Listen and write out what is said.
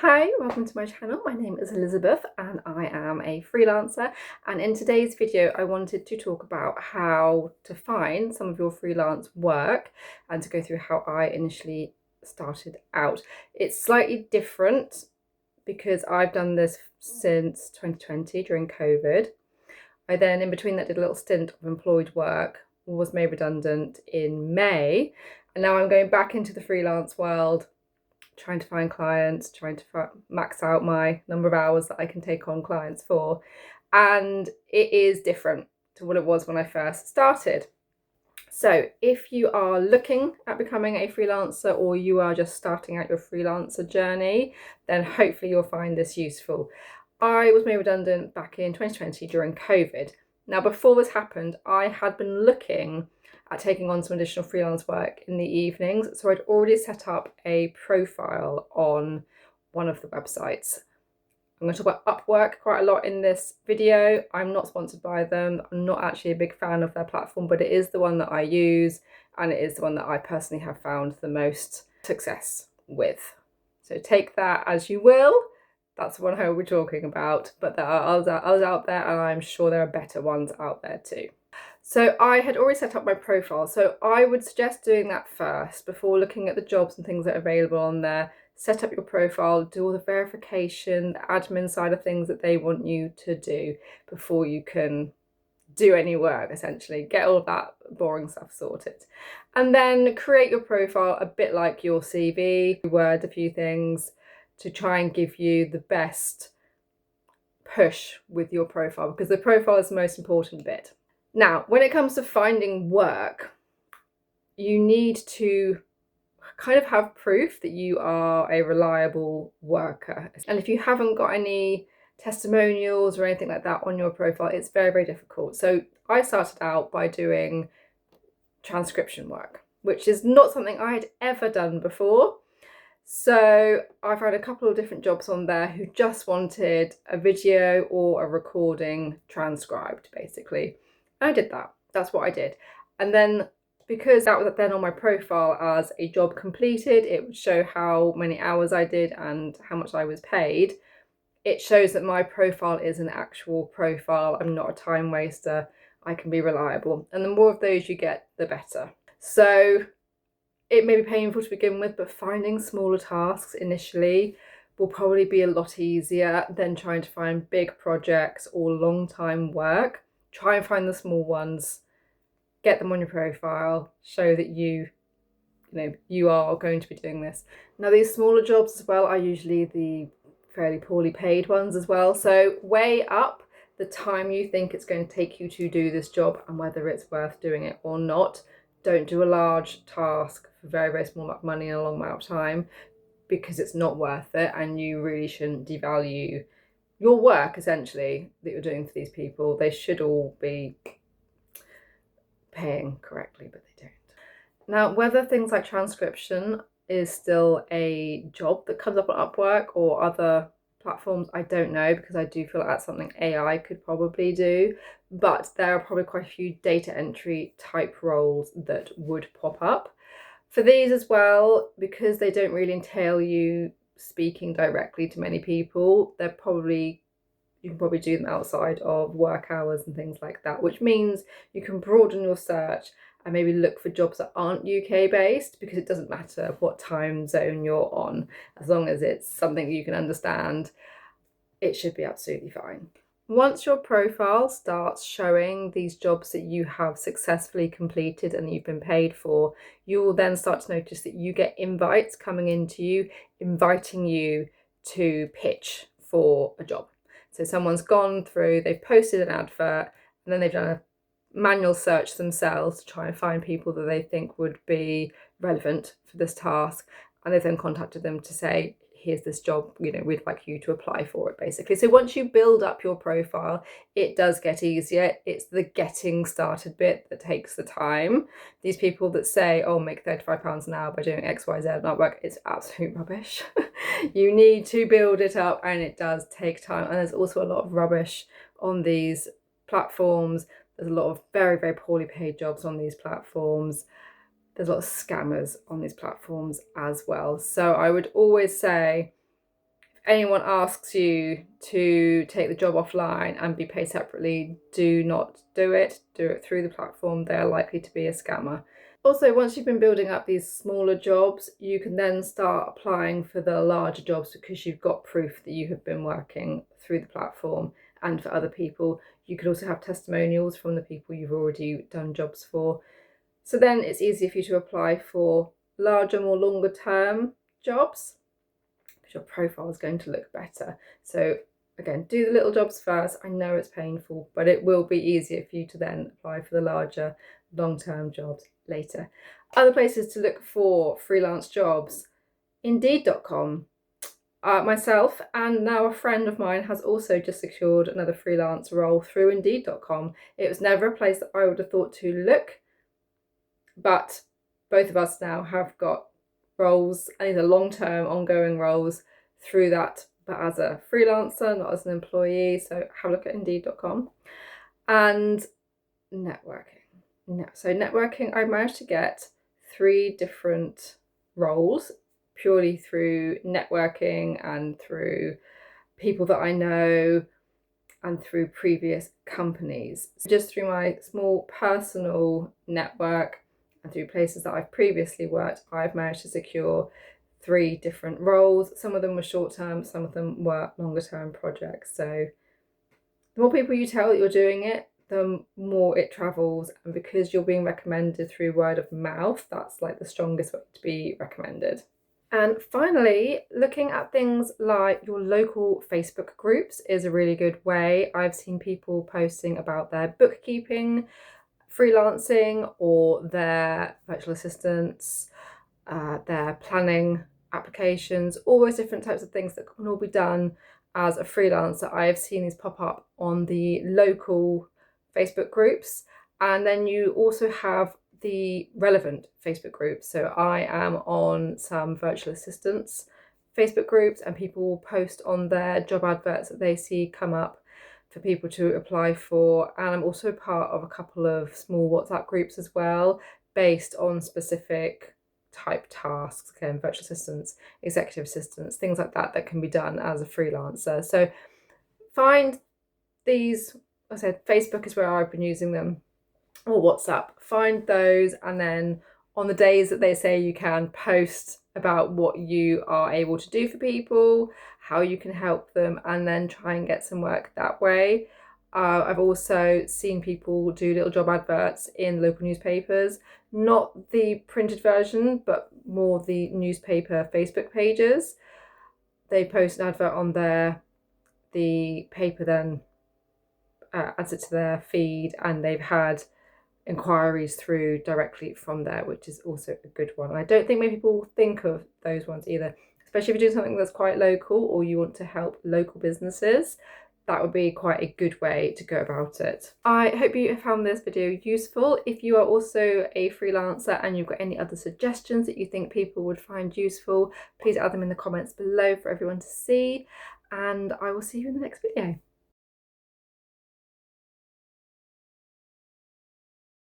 Hi, welcome to my channel. My name is Elizabeth and I am a freelancer, and in today's video I wanted to talk about how to find some of your freelance work and to go through how I initially started out. It's slightly different because I've done this since 2020 during COVID. I then in between that did a little stint of employed work, was made redundant in May, and now I'm going back into the freelance world, trying to find clients, trying to max out my number of hours that I can take on clients for. And it is different to what it was when I first started. So if you are looking at becoming a freelancer or you are just starting out your freelancer journey, then hopefully you'll find this useful. I was made redundant back in 2020 during COVID. Now, before this happened, I had been looking at taking on some additional freelance work in the evenings. So I'd already set up a profile on one of the websites. I'm going to talk about Upwork quite a lot in this video. I'm not sponsored by them. I'm not actually a big fan of their platform, but it is the one that I use, and it is the one that I personally have found the most success with. So take that as you will. That's the one I will be talking about, but there are others out there, and I'm sure there are better ones out there too. So I had already set up my profile, so I would suggest doing that first before looking at the jobs and things that are available on there. Set up your profile, do all the verification, the admin side of things that they want you to do before you can do any work, essentially. Get all of that boring stuff sorted. And then create your profile a bit like your CV, word a few things to try and give you the best push with your profile, because the profile is the most important bit. Now, when it comes to finding work, you need to kind of have proof that you are a reliable worker. And if you haven't got any testimonials or anything like that on your profile, it's very, very difficult. So I started out by doing transcription work, which is not something I had ever done before. So I found a couple of different jobs on there who just wanted a video or a recording transcribed, basically. And I did that. That's what I did. And then because that was then on my profile as a job completed, it would show how many hours I did and how much I was paid. It shows that my profile is an actual profile. I'm not a time waster. I can be reliable. And the more of those you get, the better. So it may be painful to begin with, but finding smaller tasks initially will probably be a lot easier than trying to find big projects or long time work. Try and find the small ones, get them on your profile, show that you are going to be doing this. Now, these smaller jobs as well are usually the fairly poorly paid ones as well. So weigh up the time you think it's going to take you to do this job and whether it's worth doing it or not. Don't do a large task for very, very small amount of money and a long amount of time, because it's not worth it, and you really shouldn't devalue your work, essentially, that you're doing for these people. They should all be paying correctly, but they don't. Now, whether things like transcription is still a job that comes up on Upwork or other platforms, I don't know, because I do feel like that's something AI could probably do, but there are probably quite a few data entry type roles that would pop up. For these as well, because they don't really entail you speaking directly to many people, you can probably do them outside of work hours and things like that, which means you can broaden your search and maybe look for jobs that aren't UK based, because it doesn't matter what time zone you're on, as long as it's something you can understand, it should be absolutely fine. Once your profile starts showing these jobs that you have successfully completed and that you've been paid for, you will then start to notice that you get invites coming into you, inviting you to pitch for a job. So someone's gone through, they've posted an advert, and then they've done a manual search themselves to try and find people that they think would be relevant for this task. And they've then contacted them to say, here's this job, we'd like you to apply for it, basically. So once you build up your profile, it does get easier. It's the getting started bit that takes the time. These people that say, oh, make £35 an hour by doing X, Y, Z at work, it's absolute rubbish. You need to build it up, and it does take time. And there's also a lot of rubbish on these platforms. There's a lot of very, very poorly paid jobs on these platforms. There's a lot of scammers on these platforms as well. So I would always say, anyone asks you to take the job offline and be paid separately, do not do it. Do it through the platform. They're likely to be a scammer. Also, once you've been building up these smaller jobs, you can then start applying for the larger jobs because you've got proof that you have been working through the platform. And for other people, you could also have testimonials from the people you've already done jobs for. So then it's easier for you to apply for larger, more longer term jobs because your profile is going to look better. So again, do the little jobs first. I know it's painful, but it will be easier for you to then apply for the larger, long-term jobs later. Other places to look for freelance jobs: Indeed.com. Myself and now a friend of mine has also just secured another freelance role through Indeed.com. It was never a place that I would have thought to look, but both of us now have got roles, and these are long-term, ongoing roles through that, but as a freelancer, not as an employee. So have a look at Indeed.com. And networking. So networking, I managed to get 3 different roles purely through networking and through people that I know and through previous companies. Just through my small personal network and through places that I've previously worked, I've managed to secure 3 different roles. Some of them were short-term, some of them were longer-term projects. So the more people you tell that you're doing it, the more it travels. And because you're being recommended through word of mouth, that's like the strongest way to be recommended. And finally, looking at things like your local Facebook groups is a really good way. I've seen people posting about their bookkeeping, freelancing, or their virtual assistants, their planning applications, all those different types of things that can all be done as a freelancer. I have seen these pop up on the local Facebook groups, and then you also have the relevant Facebook groups. So I am on some virtual assistants Facebook groups, and people will post on their job adverts that they see come up for people to apply for. And I'm also part of a couple of small WhatsApp groups as well, based on specific type tasks, again, virtual assistants, executive assistants, things like that that can be done as a freelancer. So find these, I said Facebook is where I've been using them, or WhatsApp. Find those, and then on the days that they say you can, post about what you are able to do for people, how you can help them, and then try and get some work that way. I've also seen people do little job adverts in local newspapers, not the printed version, but more the newspaper Facebook pages. They post an advert on there, the paper then adds it to their feed, and they've had inquiries through directly from there, which is also a good one. And I don't think many people think of those ones either, especially if you're doing something that's quite local or you want to help local businesses. That would be quite a good way to go about it. I hope you have found this video useful. If you are also a freelancer and you've got any other suggestions that you think people would find useful, please add them in the comments below for everyone to see, and I will see you in the next video.